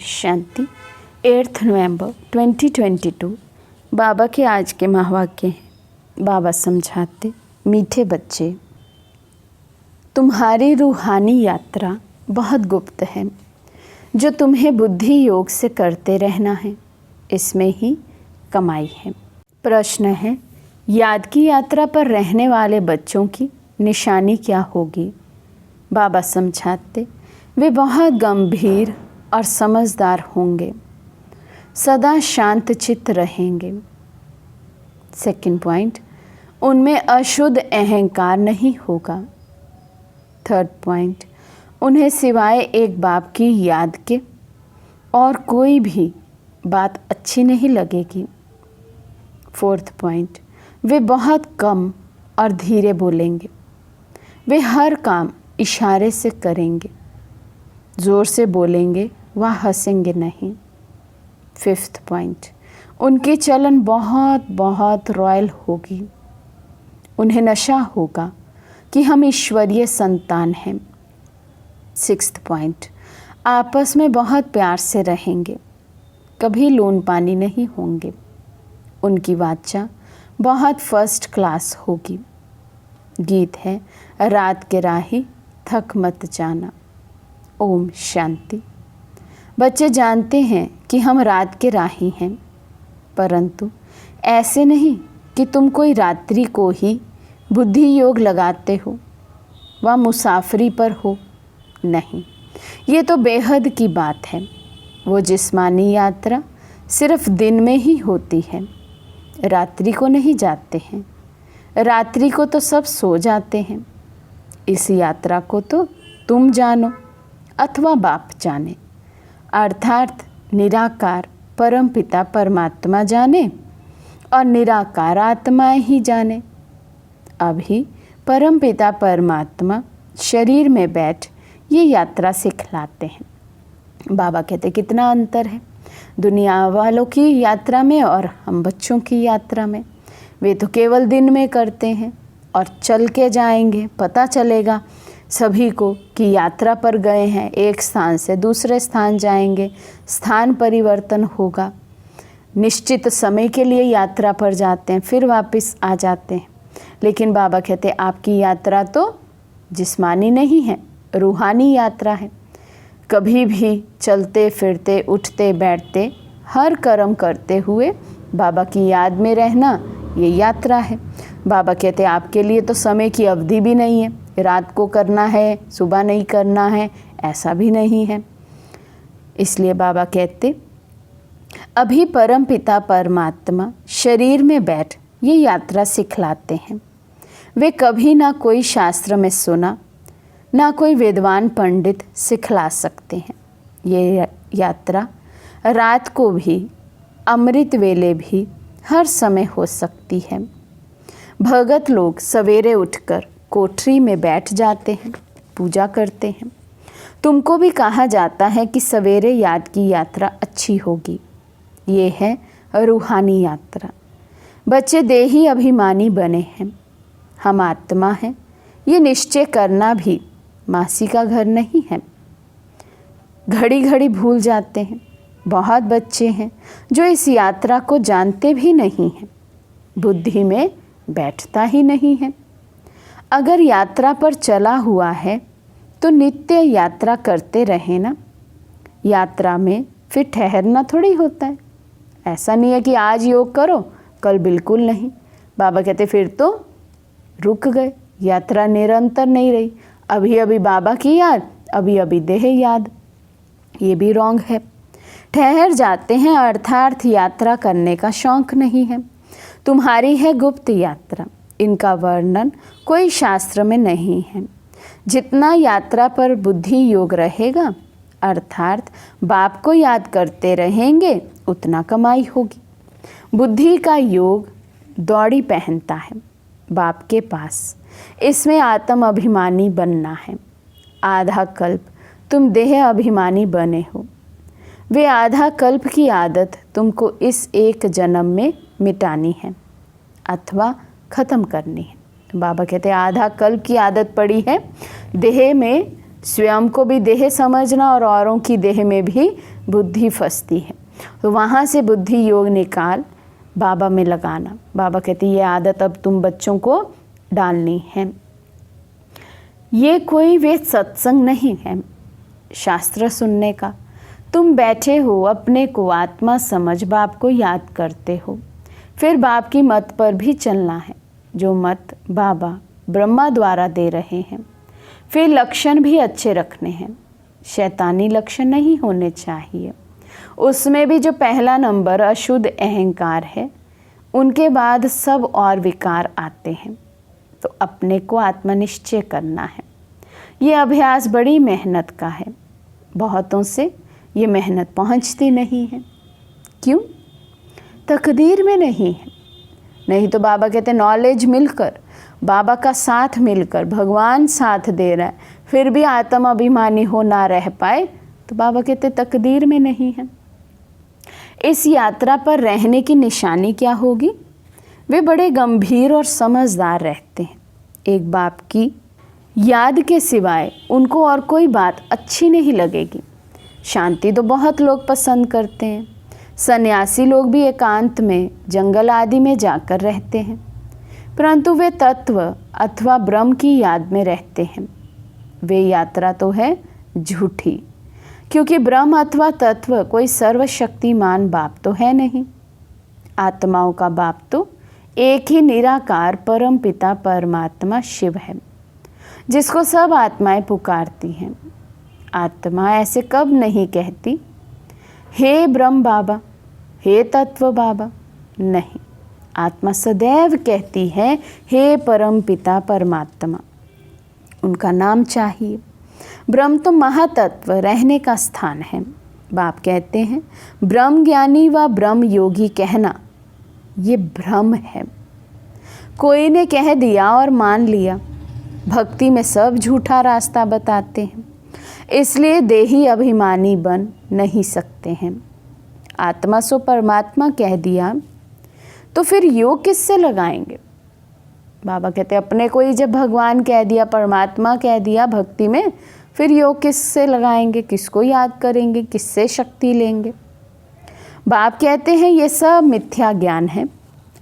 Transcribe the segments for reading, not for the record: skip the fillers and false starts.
शांति। 8 नवंबर 2022 बाबा के आज के महावाक्य हैं। बाबा समझाते, मीठे बच्चे, तुम्हारी रूहानी यात्रा बहुत गुप्त है, जो तुम्हें बुद्धि योग से करते रहना है, इसमें ही कमाई है। प्रश्न है, याद की यात्रा पर रहने वाले बच्चों की निशानी क्या होगी? बाबा समझाते, वे बहुत गंभीर और समझदार होंगे, सदा शांत चित्त रहेंगे। सेकंड पॉइंट, उनमें अशुद्ध अहंकार नहीं होगा। थर्ड पॉइंट, उन्हें सिवाय एक बाप की याद के और कोई भी बात अच्छी नहीं लगेगी। फोर्थ पॉइंट, वे बहुत कम और धीरे बोलेंगे। वे हर काम इशारे से करेंगे, ज़ोर से बोलेंगे वह हंसेंगे नहीं। फिफ्थ पॉइंट, उनकी चलन बहुत बहुत रॉयल होगी। उन्हें नशा होगा कि हम ईश्वरीय संतान हैं। सिक्स्थ पॉइंट, आपस में बहुत प्यार से रहेंगे, कभी लोन पानी नहीं होंगे। उनकी वाचा बहुत फर्स्ट क्लास होगी। गीत है, रात के राही थक मत जाना। ओम शांति। बच्चे जानते हैं कि हम रात के राही हैं, परंतु ऐसे नहीं कि तुम कोई रात्रि को ही बुद्धि योग लगाते हो व मुसाफरी पर हो। नहीं, ये तो बेहद की बात है। वो जिस्मानी यात्रा सिर्फ दिन में ही होती है, रात्रि को नहीं जाते हैं। रात्रि को तो सब सो जाते हैं। इस यात्रा को तो तुम जानो अथवा बाप जाने, अर्थात निराकार परम पिता परमात्मा जाने और निराकार आत्मा ही जाने। अभी परम पिता परमात्मा शरीर में बैठ ये यात्रा सिखलाते हैं। बाबा कहते कितना अंतर है दुनिया वालों की यात्रा में और हम बच्चों की यात्रा में। वे तो केवल दिन में करते हैं और चल के जाएंगे, पता चलेगा सभी को कि यात्रा पर गए हैं, एक स्थान से दूसरे स्थान जाएंगे, स्थान परिवर्तन होगा। निश्चित समय के लिए यात्रा पर जाते हैं, फिर वापस आ जाते हैं। लेकिन बाबा कहते आपकी यात्रा तो जिस्मानी नहीं है, रूहानी यात्रा है। कभी भी चलते फिरते उठते बैठते हर कर्म करते हुए बाबा की याद में रहना, ये यात्रा है। बाबा कहते आपके लिए तो समय की अवधि भी नहीं है, रात को करना है सुबह नहीं करना है, ऐसा भी नहीं है। इसलिए बाबा कहते अभी परम पिता परमात्मा शरीर में बैठ ये यात्रा सिखलाते हैं। वे कभी ना कोई शास्त्र में सुना, ना कोई विद्वान पंडित सिखला सकते हैं। ये यात्रा रात को भी, अमृत वेले भी, हर समय हो सकती है। भगत लोग सवेरे उठकर कोठरी में बैठ जाते हैं, पूजा करते हैं। तुमको भी कहा जाता है कि सवेरे याद की यात्रा अच्छी होगी। ये है रूहानी यात्रा। बच्चे देही अभिमानी बने हैं, हम आत्मा हैं, ये निश्चय करना भी मासी का घर नहीं है। घड़ी घड़ी भूल जाते हैं। बहुत बच्चे हैं जो इस यात्रा को जानते भी नहीं हैं, बुद्धि में बैठता ही नहीं है। अगर यात्रा पर चला हुआ है तो नित्य यात्रा करते रहे ना। यात्रा में फिर ठहरना थोड़ी होता है। ऐसा नहीं है कि आज योग करो कल बिल्कुल नहीं। बाबा कहते फिर तो रुक गए, यात्रा निरंतर नहीं रही। अभी अभी बाबा की याद, अभी अभी देह याद, ये भी रॉन्ग है। ठहर जाते हैं अर्थात यात्रा करने का शौक नहीं है। तुम्हारी है गुप्त यात्रा, इनका वर्णन कोई शास्त्र में नहीं है। जितना यात्रा पर बुद्धि योग रहेगा, अर्थात बाप को याद करते रहेंगे, उतना कमाई होगी। बुद्धि का योग दौड़ी पहनता है बाप के पास, इसमें आत्म अभिमानी बनना है। आधा कल्प तुम देह अभिमानी बने हो। वे आधा कल्प की आदत तुमको इस एक जन्म में मिटानी है अथवा ख़त्म करनी है। बाबा कहते हैं आधा कल्प की आदत पड़ी है देह में स्वयं को भी देह समझना और औरों की देह में भी बुद्धि फंसती है। तो वहाँ से बुद्धि योग निकाल बाबा में लगाना। बाबा कहते ये आदत अब तुम बच्चों को डालनी है। ये कोई वेद सत्संग नहीं है शास्त्र सुनने का। तुम बैठे हो, अपने को आत्मा समझ बाप को याद करते हो, फिर बाप की मत पर भी चलना है जो मत बाबा ब्रह्मा द्वारा दे रहे हैं। फिर लक्षण भी अच्छे रखने हैं, शैतानी लक्षण नहीं होने चाहिए। उसमें भी जो पहला नंबर अशुद्ध अहंकार है, उनके बाद सब और विकार आते हैं। तो अपने को आत्मनिश्चय करना है। ये अभ्यास बड़ी मेहनत का है। बहुतों से ये मेहनत पहुंचती नहीं है। क्यों? तकदीर में नहीं है। नहीं तो बाबा कहते नॉलेज मिलकर, बाबा का साथ मिलकर, भगवान साथ दे रहा है, फिर भी आत्म अभिमानी हो ना रह पाए, तो बाबा कहते तकदीर में नहीं है। इस यात्रा पर रहने की निशानी क्या होगी? वे बड़े गंभीर और समझदार रहते हैं। एक बाप की याद के सिवाय उनको और कोई बात अच्छी नहीं लगेगी। शांति तो बहुत लोग पसंद करते हैं। सन्यासी लोग भी एकांत में, जंगल आदि में जाकर रहते हैं, परंतु वे तत्व अथवा ब्रह्म की याद में रहते हैं। वे यात्रा तो है झूठी, क्योंकि ब्रह्म अथवा तत्व कोई सर्वशक्तिमान बाप तो है नहीं। आत्माओं का बाप तो एक ही निराकार परम पिता परमात्मा शिव है, जिसको सब आत्माएं पुकारती हैं। आत्मा ऐसे कब नहीं कहती हे ब्रह्म बाबा, हे तत्व बाबा? नहीं, आत्मा सदैव कहती है हे परम पिता परमात्मा। उनका नाम चाहिए। ब्रह्म तो महातत्व रहने का स्थान है। बाप कहते हैं ब्रह्म ज्ञानी व ब्रह्म योगी कहना ये भ्रम है। कोई ने कह दिया और मान लिया। भक्ति में सब झूठा रास्ता बताते हैं, इसलिए देही अभिमानी बन नहीं सकते हैं। आत्मा सो परमात्मा कह दिया तो फिर योग किससे लगाएंगे? बाबा कहते अपने को ही जब भगवान कह दिया, परमात्मा कह दिया भक्ति में, फिर योग किससे लगाएंगे? किसको याद करेंगे? किससे शक्ति लेंगे? बाप कहते हैं ये सब मिथ्या ज्ञान है,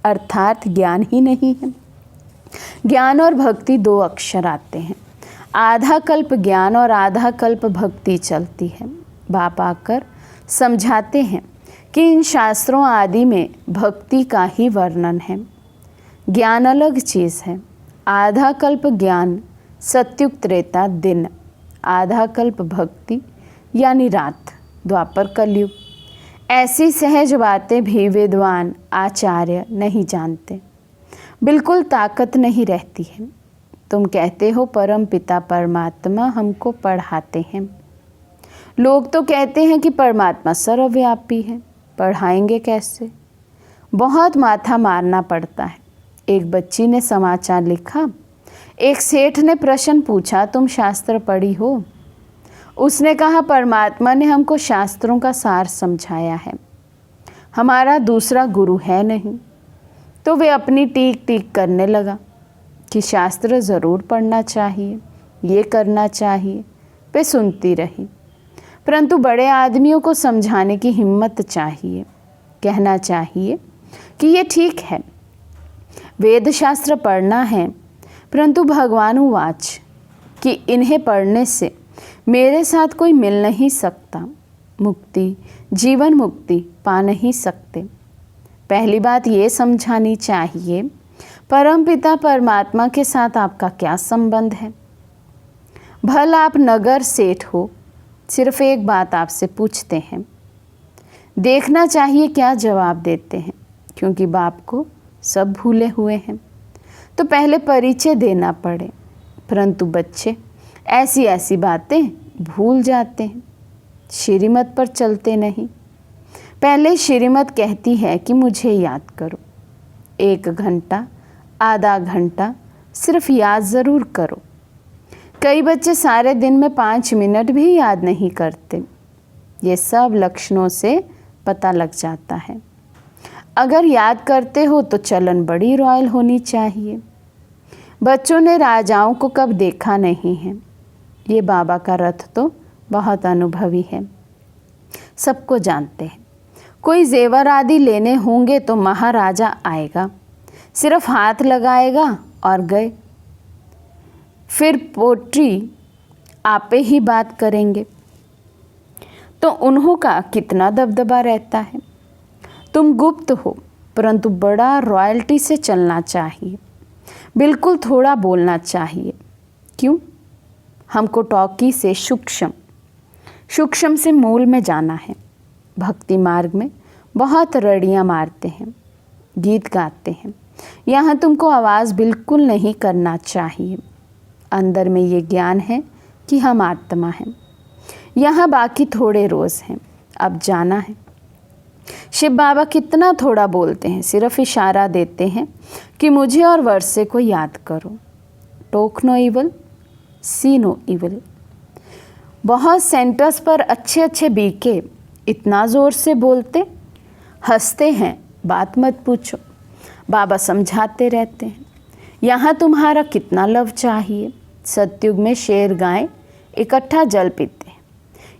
अर्थात ज्ञान ही नहीं है। ज्ञान और भक्ति दो अक्षर आते हैं। आधा कल्प ज्ञान और आधा कल्प भक्ति चलती है। बाप आकर समझाते हैं कि इन शास्त्रों आदि में भक्ति का ही वर्णन है, ज्ञान अलग चीज़ है। आधा कल्प ज्ञान सत्युग त्रेता दिन, आधा कल्प भक्ति यानी रात द्वापर कलयुग। ऐसी सहज बातें भी विद्वान आचार्य नहीं जानते, बिल्कुल ताकत नहीं रहती है। तुम कहते हो परम पिता परमात्मा हमको पढ़ाते हैं। लोग तो कहते हैं कि परमात्मा सर्वव्यापी है, पढ़ाएंगे कैसे? बहुत माथा मारना पड़ता है। एक बच्ची ने समाचार लिखा, एक सेठ ने प्रश्न पूछा तुम शास्त्र पढ़ी हो? उसने कहा परमात्मा ने हमको शास्त्रों का सार समझाया है, हमारा दूसरा गुरु है नहीं। तो वे अपनी टीक टीक करने लगा कि शास्त्र ज़रूर पढ़ना चाहिए, ये करना चाहिए। वे सुनती रही, परंतु बड़े आदमियों को समझाने की हिम्मत चाहिए, कहना चाहिए कि ये ठीक है, वेद शास्त्र पढ़ना है, परंतु भगवान उवाच कि इन्हें पढ़ने से मेरे साथ कोई मिल नहीं सकता, मुक्ति जीवन मुक्ति पा नहीं सकते। पहली बात ये समझानी चाहिए परम पिता परमात्मा के साथ आपका क्या संबंध है। भल आप नगर सेठ हो, सिर्फ एक बात आपसे पूछते हैं, देखना चाहिए क्या जवाब देते हैं, क्योंकि बाप को सब भूले हुए हैं तो पहले परिचय देना पड़े। परंतु बच्चे ऐसी ऐसी बातें भूल जाते हैं, श्रीमत पर चलते नहीं। पहले श्रीमत कहती है कि मुझे याद करो, 1 घंटा आधा घंटा सिर्फ याद ज़रूर करो। कई बच्चे सारे दिन में 5 मिनट भी याद नहीं करते। ये सब लक्षणों से पता लग जाता है। अगर याद करते हो तो चलन बड़ी रॉयल होनी चाहिए। बच्चों ने राजाओं को कब देखा नहीं है, ये बाबा का रथ तो बहुत अनुभवी है, सबको जानते हैं। कोई जेवर आदि लेने होंगे तो महाराजा आएगा, सिर्फ हाथ लगाएगा और गए। फिर पोट्री आपे ही बात करेंगे तो उन्हों का कितना दबदबा रहता है। तुम गुप्त हो, परंतु बड़ा रॉयल्टी से चलना चाहिए, बिल्कुल थोड़ा बोलना चाहिए। क्यों? हमको टॉकी से सूक्ष्म से मूल में जाना है। भक्ति मार्ग में बहुत रड़ियाँ मारते हैं, गीत गाते हैं। यहाँ तुमको आवाज़ बिल्कुल नहीं करना चाहिए। अंदर में ये ज्ञान है कि हम आत्मा हैं। यहाँ बाकी थोड़े रोज़ हैं, अब जाना है। शिव बाबा कितना थोड़ा बोलते हैं, सिर्फ इशारा देते हैं कि मुझे और वर्षे को याद करो। टोक नो इवल, सी नो इवल। बहुत सेंटर्स पर अच्छे अच्छे बीके इतना ज़ोर से बोलते, हंसते हैं, बात मत पूछो। बाबा समझाते रहते हैं, यहाँ तुम्हारा कितना लव चाहिए। सतयुग में शेर गाय इकट्ठा जल पीते हैं।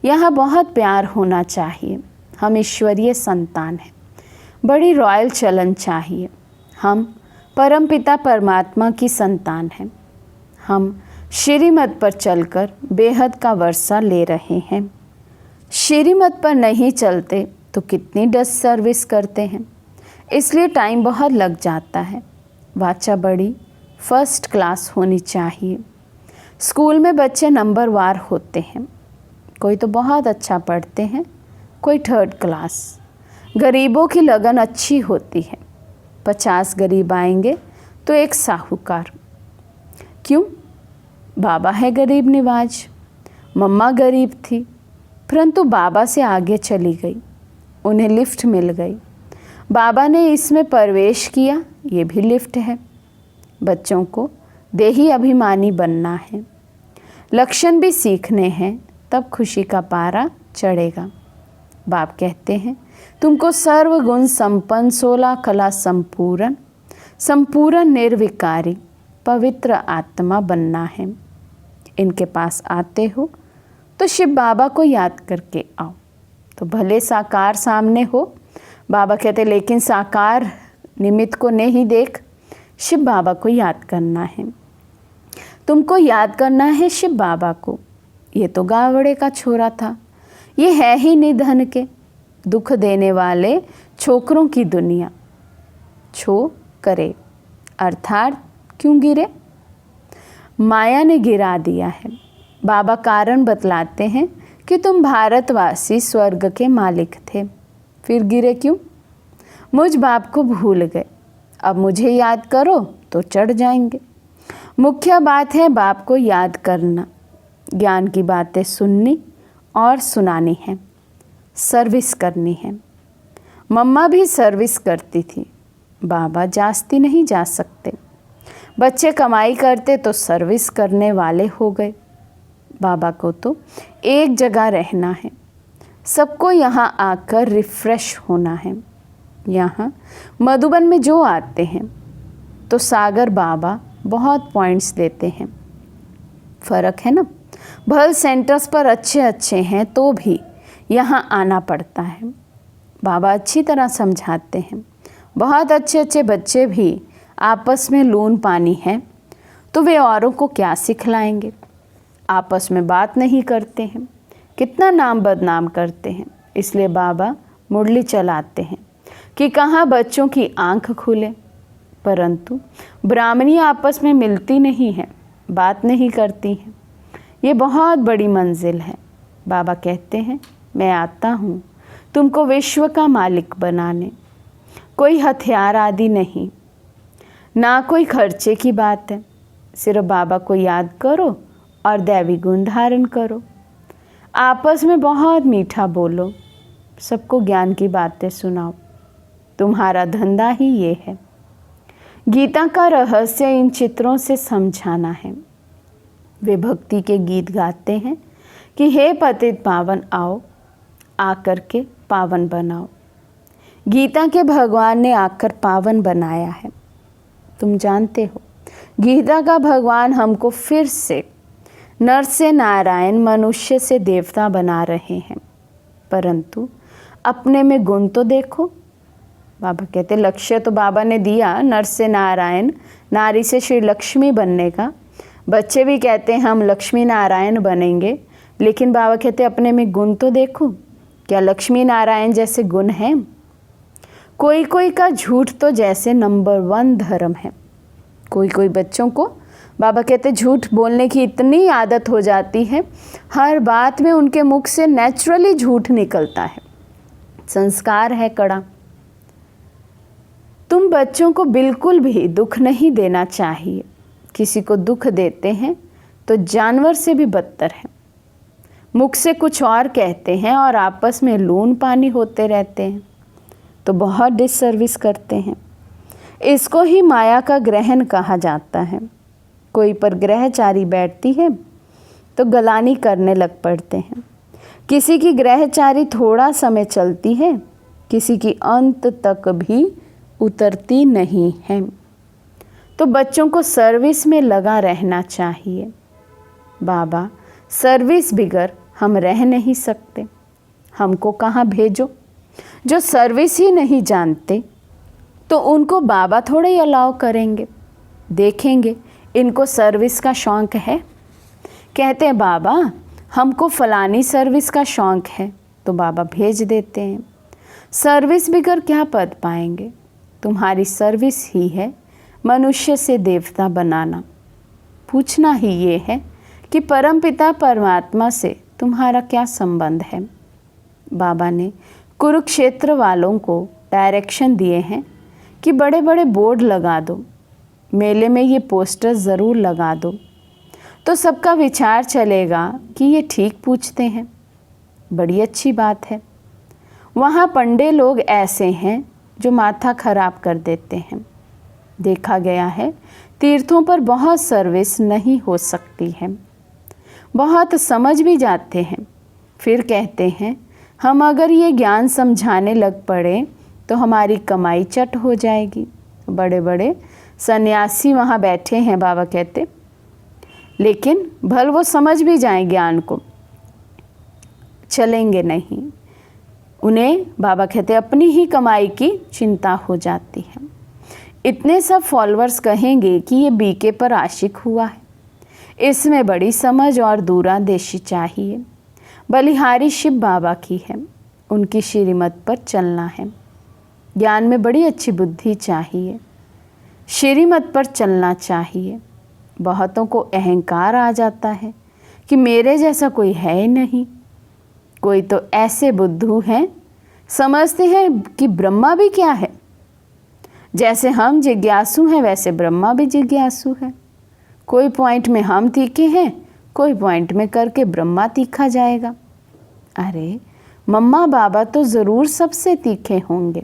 यहाँ बहुत प्यार होना चाहिए। हम ईश्वरीय संतान हैं, बड़ी रॉयल चलन चाहिए। हम परमपिता परमात्मा की संतान हैं। हम श्रीमत पर चलकर बेहद का वर्षा ले रहे हैं। श्रीमत पर नहीं चलते तो कितनी डस्ट सर्विस करते हैं, इसलिए टाइम बहुत लग जाता है। वाचा बड़ी फर्स्ट क्लास होनी चाहिए। स्कूल में बच्चे नंबर वार होते हैं, कोई तो बहुत अच्छा पढ़ते हैं, कोई थर्ड क्लास। गरीबों की लगन अच्छी होती है। 50 गरीब आएंगे तो एक साहूकार। क्यों? बाबा है गरीब निवाज। मम्मा गरीब थी, परंतु बाबा से आगे चली गई, उन्हें लिफ्ट मिल गई। बाबा ने इसमें प्रवेश किया, ये भी लिफ्ट है। बच्चों को देही अभिमानी बनना है, लक्षण भी सीखने हैं, तब खुशी का पारा चढ़ेगा। बाप कहते हैं तुमको सर्वगुण संपन्न 16 कला संपूर्ण निर्विकारी पवित्र आत्मा बनना है। इनके पास आते हो तो शिव बाबा को याद करके आओ। तो भले साकार सामने हो, बाबा कहते लेकिन साकार निमित्त को नहीं देख, शिव बाबा को याद करना है। तुमको याद करना है शिव बाबा को। ये तो गावड़े का छोरा था, ये है ही निधन के, दुख देने वाले छोकरों की दुनिया। छो करे अर्थात क्यों गिरे? माया ने गिरा दिया है। बाबा कारण बतलाते हैं कि तुम भारतवासी स्वर्ग के मालिक थे, फिर गिरे क्यों? मुझ बाप को भूल गए, अब मुझे याद करो तो चढ़ जाएंगे। मुख्य बात है बाप को याद करना, ज्ञान की बातें सुननी और सुनानी है, सर्विस करनी है। मम्मा भी सर्विस करती थी, बाबा जास्ती नहीं जा सकते। बच्चे कमाई करते तो सर्विस करने वाले हो गए। बाबा को तो एक जगह रहना है, सबको यहाँ आकर रिफ्रेश होना है। यहाँ मधुबन में जो आते हैं तो सागर बाबा बहुत पॉइंट्स देते हैं। फ़र्क है ना, भल सेंटर्स पर अच्छे हैं तो भी यहाँ आना पड़ता है। बाबा अच्छी तरह समझाते हैं। बहुत अच्छे बच्चे भी आपस में लून पानी है तो वे औरों को क्या सिखलाएंगे। आपस में बात नहीं करते हैं, कितना नाम बदनाम करते हैं। इसलिए बाबा मुरली चलाते हैं कि कहाँ बच्चों की आंख खुले, परंतु ब्राह्मणी आपस में मिलती नहीं है, बात नहीं करती हैं। ये बहुत बड़ी मंजिल है। बाबा कहते हैं मैं आता हूँ तुमको विश्व का मालिक बनाने। कोई हथियार आदि नहीं, ना कोई खर्चे की बात है। सिर्फ बाबा को याद करो और दैवी गुण धारण करो। आपस में बहुत मीठा बोलो, सबको ज्ञान की बातें सुनाओ। तुम्हारा धंधा ही ये है। गीता का रहस्य इन चित्रों से समझाना है। वे भक्ति के गीत गाते हैं कि हे पतित पावन आओ, आकर के पावन बनाओ। गीता के भगवान ने आकर पावन बनाया है। तुम जानते हो गीता का भगवान हमको फिर से नर से नारायण, मनुष्य से देवता बना रहे हैं, परंतु अपने में गुण तो देखो। बाबा कहते लक्ष्य तो बाबा ने दिया नर से नारायण, नारी से श्री लक्ष्मी बनने का। बच्चे भी कहते हैं हम लक्ष्मी नारायण बनेंगे, लेकिन बाबा कहते अपने में गुण तो देखो, क्या लक्ष्मी नारायण जैसे गुण हैं? कोई कोई का झूठ तो जैसे नंबर 1 धर्म है। कोई कोई बच्चों को बाबा कहते झूठ बोलने की इतनी आदत हो जाती है, हर बात में उनके मुख से नेचुरली झूठ निकलता है, संस्कार है कड़ा। तुम बच्चों को बिल्कुल भी दुख नहीं देना चाहिए। किसी को दुख देते हैं तो जानवर से भी बदतर है। मुख से कुछ और कहते हैं और आपस में लून पानी होते रहते हैं, तो बहुत डिससर्विस करते हैं। इसको ही माया का ग्रहण कहा जाता है। कोई पर ग्रहचारी बैठती है तो गलानी करने लग पड़ते हैं। किसी की ग्रहचारी थोड़ा समय चलती है, किसी की अंत तक भी उतरती नहीं है। तो बच्चों को सर्विस में लगा रहना चाहिए। बाबा सर्विस बिगर हम रह नहीं सकते, हमको कहाँ भेजो। जो सर्विस ही नहीं जानते तो उनको बाबा थोड़े ही अलाउ करेंगे। देखेंगे इनको सर्विस का शौक़ है, कहते हैं बाबा हमको फलानी सर्विस का शौक़ है, तो बाबा भेज देते हैं। सर्विस बिगर क्या पद पाएंगे? तुम्हारी सर्विस ही है मनुष्य से देवता बनाना। पूछना ही ये है कि परमपिता परमात्मा से तुम्हारा क्या संबंध है। बाबा ने कुरुक्षेत्र वालों को डायरेक्शन दिए हैं कि बड़े बड़े बोर्ड लगा दो, मेले में ये पोस्टर ज़रूर लगा दो, तो सबका विचार चलेगा कि ये ठीक पूछते हैं। बड़ी अच्छी बात है। वहाँ पंडे लोग ऐसे हैं जो माथा खराब कर देते हैं। देखा गया है तीर्थों पर बहुत सर्विस नहीं हो सकती है। बहुत समझ भी जाते हैं, फिर कहते हैं हम अगर ये ज्ञान समझाने लग पड़े तो हमारी कमाई चट हो जाएगी। बड़े बड़े सन्यासी वहाँ बैठे हैं, बाबा कहते, लेकिन भल वो समझ भी जाएं ज्ञान को, चलेंगे नहीं। उन्हें बाबा कहते अपनी ही कमाई की चिंता हो जाती है। इतने सब फॉलोअर्स कहेंगे कि ये बीके पर आशिक हुआ है। इसमें बड़ी समझ और दूरंदेशी चाहिए। बलिहारी शिव बाबा की है, उनकी श्रीमत पर चलना है। ज्ञान में बड़ी अच्छी बुद्धि चाहिए, श्रीमत पर चलना चाहिए। बहुतों को अहंकार आ जाता है कि मेरे जैसा कोई है ही नहीं। कोई तो ऐसे बुद्धू हैं, समझते हैं कि ब्रह्मा भी क्या है। जैसे हम जिज्ञासु हैं वैसे ब्रह्मा भी जिज्ञासु है। कोई पॉइंट में हम तीखे हैं, कोई पॉइंट में करके ब्रह्मा तीखा जाएगा। अरे मम्मा बाबा तो ज़रूर सबसे तीखे होंगे,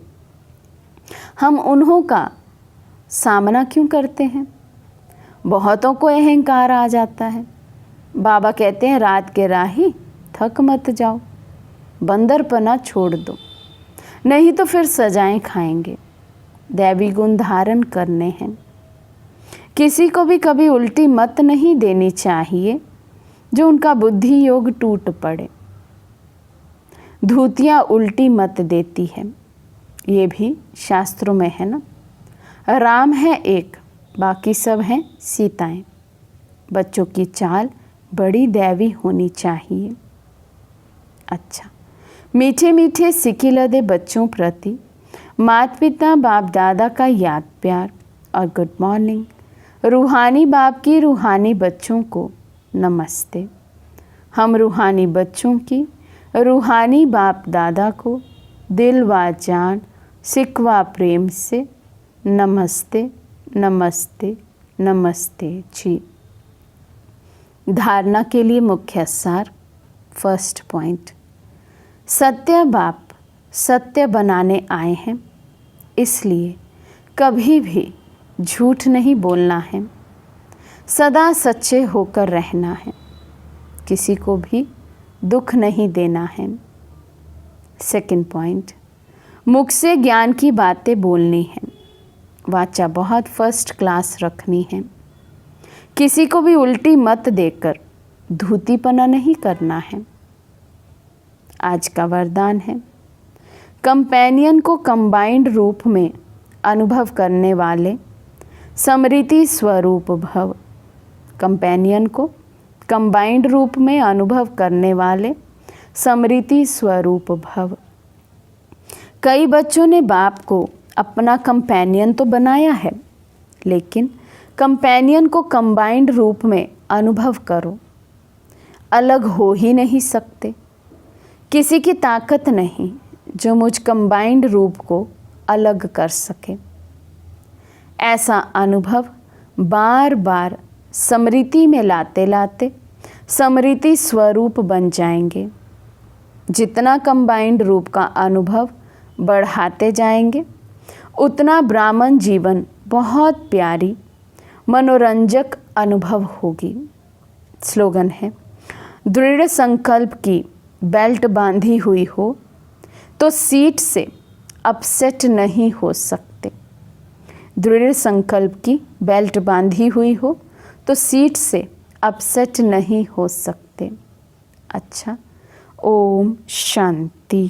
हम उन्हों का सामना क्यों करते हैं? बहुतों को अहंकार आ जाता है। बाबा कहते हैं रात के राही थक मत जाओ, बंदरपना छोड़ दो, नहीं तो फिर सजाएं खाएंगे। दैवी गुण धारण करने हैं। किसी को भी कभी उल्टी मत नहीं देनी चाहिए जो उनका बुद्धि योग टूट पड़े। धूतियाँ उल्टी मत देती है, ये भी शास्त्रों में है ना। राम है एक, बाकी सब हैं सीताएं। बच्चों की चाल बड़ी दैवी होनी चाहिए। अच्छा, मीठे मीठे सिकिल दे बच्चों प्रति माता पिता बाप दादा का याद प्यार और गुड मॉर्निंग। रूहानी बाप की रूहानी बच्चों को नमस्ते। हम रूहानी बच्चों की रूहानी बाप दादा को दिल व जान सिकवा प्रेम से नमस्ते नमस्ते नमस्ते जी। धारणा के लिए मुख्य सार। फर्स्ट पॉइंट, सत्य बाप सत्य बनाने आए हैं, इसलिए कभी भी झूठ नहीं बोलना है, सदा सच्चे होकर रहना है, किसी को भी दुख नहीं देना है। सेकंड पॉइंट, मुख से ज्ञान की बातें बोलनी है, वाचा बहुत फर्स्ट क्लास रखनी है, किसी को भी उल्टी मत देकर धूतीपना नहीं करना है। आज का वरदान है, कंपेनियन को कंबाइंड रूप में अनुभव करने वाले समृति स्वरूप भव। कंपेनियन को कंबाइंड रूप में अनुभव करने वाले समृति स्वरूप भव। कई बच्चों ने बाप को अपना कंपेनियन तो बनाया है, लेकिन कंपेनियन को कंबाइंड रूप में अनुभव करो। अलग हो ही नहीं सकते। किसी की ताकत नहीं जो मुझ कंबाइंड रूप को अलग कर सके। ऐसा अनुभव बार बार स्मृति में लाते लाते स्मृति स्वरूप बन जाएंगे। जितना कंबाइंड रूप का अनुभव बढ़ाते जाएंगे, उतना ब्राह्मण जीवन बहुत प्यारी मनोरंजक अनुभव होगी। स्लोगन है, दृढ़ संकल्प की बेल्ट बांधी हुई हो तो सीट से अपसेट नहीं हो सकते। दृढ़ संकल्प की बेल्ट बांधी हुई हो तो सीट से अपसेट नहीं हो सकते। अच्छा, ओम शांति।